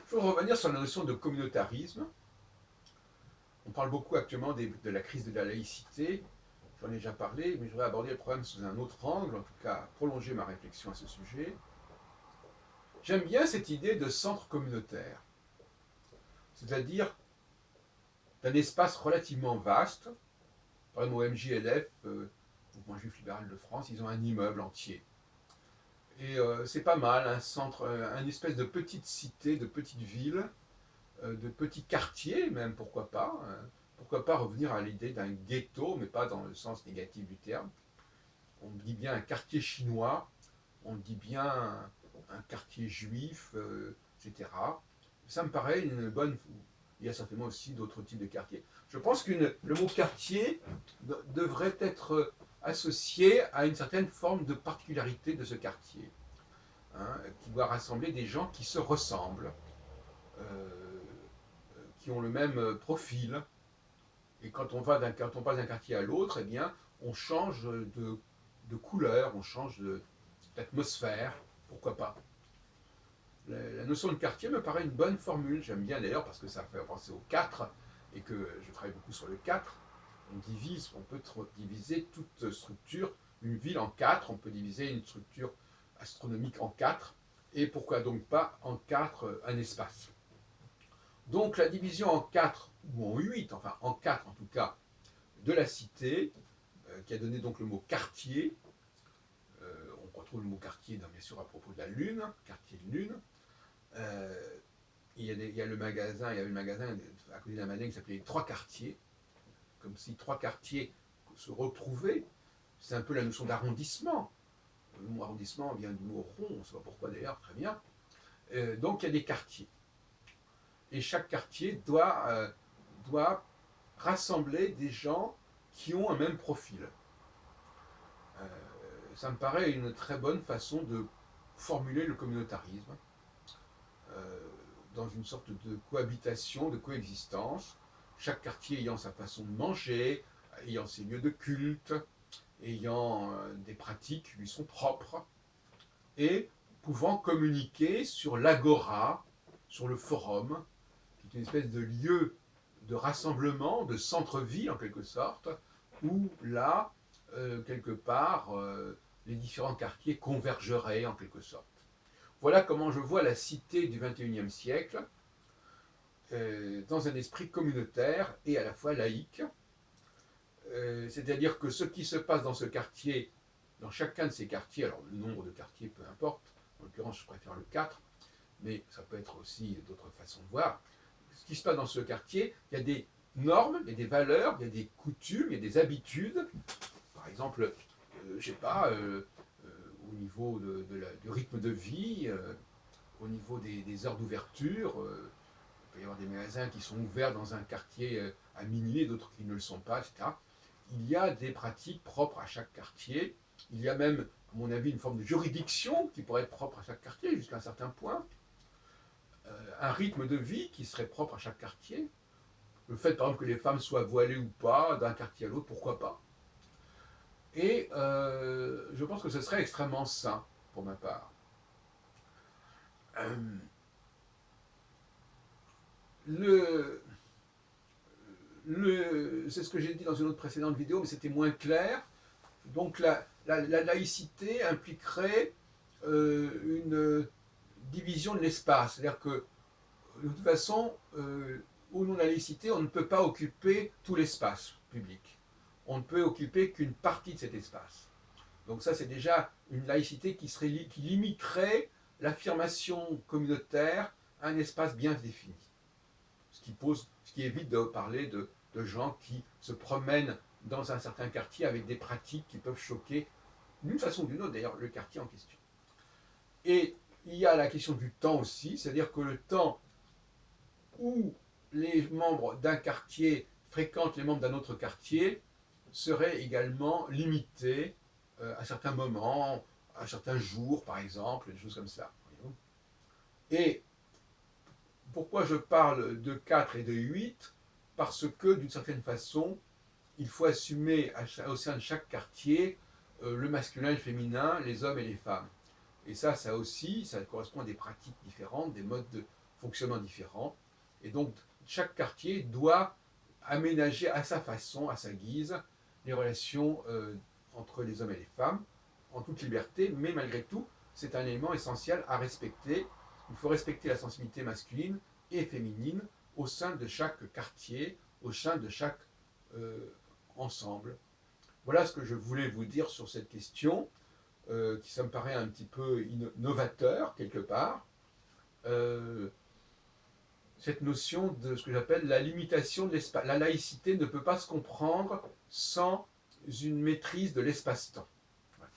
Je veux revenir sur la notion de communautarisme. On parle beaucoup actuellement de la crise de la laïcité. J'en ai déjà parlé, mais je voudrais aborder le problème sous un autre angle, en tout cas prolonger ma réflexion à ce sujet. J'aime bien cette idée de centre communautaire, c'est-à-dire d'un espace relativement vaste. Par exemple, au MJLF, Mouvement Juif Libéral de France, ils ont un immeuble entier. Et c'est pas mal, un centre, une espèce de petite cité, de petite ville, de petits quartiers même, pourquoi pas. Pourquoi pas revenir à l'idée d'un ghetto, mais pas dans le sens négatif du terme. On dit bien un quartier chinois, on dit bien un quartier juif, etc. Ça me paraît une bonne... Il y a certainement aussi d'autres types de quartiers. Je pense que le mot quartier devrait être associé à une certaine forme de particularité de ce quartier, hein, qui doit rassembler des gens qui se ressemblent, euh, qui ont le même profil. Et quand on passe d'un quartier à l'autre, eh bien, on change de couleur, on change d'atmosphère, pourquoi pas. La notion de quartier me paraît une bonne formule, j'aime bien d'ailleurs parce que ça fait penser au 4, et que je travaille beaucoup sur le 4. On peut diviser toute structure, une ville en 4, on peut diviser une structure astronomique en 4, et pourquoi donc pas en 4 un espace. Donc la division en 4 ou en 8, enfin en 4 en tout cas, de la cité, qui a donné donc le mot quartier. On retrouve le mot quartier, bien sûr, à propos de la Lune, quartier de Lune. Euh, il y a le magasin, il y avait le magasin à côté d'un magasin qui s'appelait les Trois Quartiers, comme si trois quartiers se retrouvaient. C'est un peu la notion d'arrondissement. Le mot arrondissement vient du mot rond, on ne sait pas pourquoi d'ailleurs, très bien. Donc il y a des quartiers. Et chaque quartier doit rassembler des gens qui ont un même profil. Euh, Ça me paraît une très bonne façon de formuler le communautarisme, euh, dans une sorte de cohabitation, de coexistence, chaque quartier ayant sa façon de manger, ayant ses lieux de culte, ayant des pratiques qui lui sont propres, et pouvant communiquer sur l'agora, sur le forum, qui est une espèce de lieu de rassemblement, de centre-ville en quelque sorte, où là, quelque part, les différents quartiers convergeraient en quelque sorte. Voilà comment je vois la cité du XXIe siècle, dans un esprit communautaire et à la fois laïque. C'est-à-dire que ce qui se passe dans ce quartier, dans chacun de ces quartiers, alors le nombre de quartiers, peu importe, en l'occurrence je préfère le 4, mais ça peut être aussi d'autres façons de voir. Ce qui se passe dans ce quartier, il y a des normes, il y a des valeurs, il y a des coutumes, il y a des habitudes. Par exemple, je sais pas, au niveau du rythme de vie, au niveau des heures d'ouverture. Il peut y avoir des magasins qui sont ouverts dans un quartier à minuit, d'autres qui ne le sont pas, etc. Il y a des pratiques propres à chaque quartier. Il y a même, à mon avis, une forme de juridiction qui pourrait être propre à chaque quartier jusqu'à un certain point. Un rythme de vie qui serait propre à chaque quartier. Le fait, par exemple, que les femmes soient voilées ou pas d'un quartier à l'autre, pourquoi pas. Et je pense que ce serait extrêmement sain, pour ma part. Euh, le, c'est ce que j'ai dit dans une autre précédente vidéo, mais c'était moins clair. Donc la laïcité impliquerait une division de l'espace. C'est-à-dire que, de toute façon, au nom de la laïcité, on ne peut pas occuper tout l'espace public. On ne peut occuper qu'une partie de cet espace. Donc ça, c'est déjà une laïcité qui limiterait l'affirmation communautaire à un espace bien défini. Ce qui évite de parler de gens qui se promènent dans un certain quartier avec des pratiques qui peuvent choquer, d'une façon ou d'une autre d'ailleurs, le quartier en question. Et il y a la question du temps aussi, c'est-à-dire que le temps où les membres d'un quartier fréquentent les membres d'un autre quartier serait également limité à certains moments, à certains jours par exemple, des choses comme ça. Et pourquoi je parle de 4 et de 8? Parce que d'une certaine façon, il faut assumer au sein de chaque quartier le masculin et le féminin, les hommes et les femmes. Et ça aussi, ça correspond à des pratiques différentes, des modes fonctionnement différent. Et donc, chaque quartier doit aménager à sa façon, à sa guise, les relations entre les hommes et les femmes, en toute liberté, mais malgré tout, c'est un élément essentiel à respecter. Il faut respecter la sensibilité masculine et féminine au sein de chaque quartier, au sein de chaque ensemble. Voilà ce que je voulais vous dire sur cette question, qui ça me paraît un petit peu novateur quelque part. Cette notion de ce que j'appelle la limitation de l'espace. La laïcité ne peut pas se comprendre sans une maîtrise de l'espace-temps. Voilà.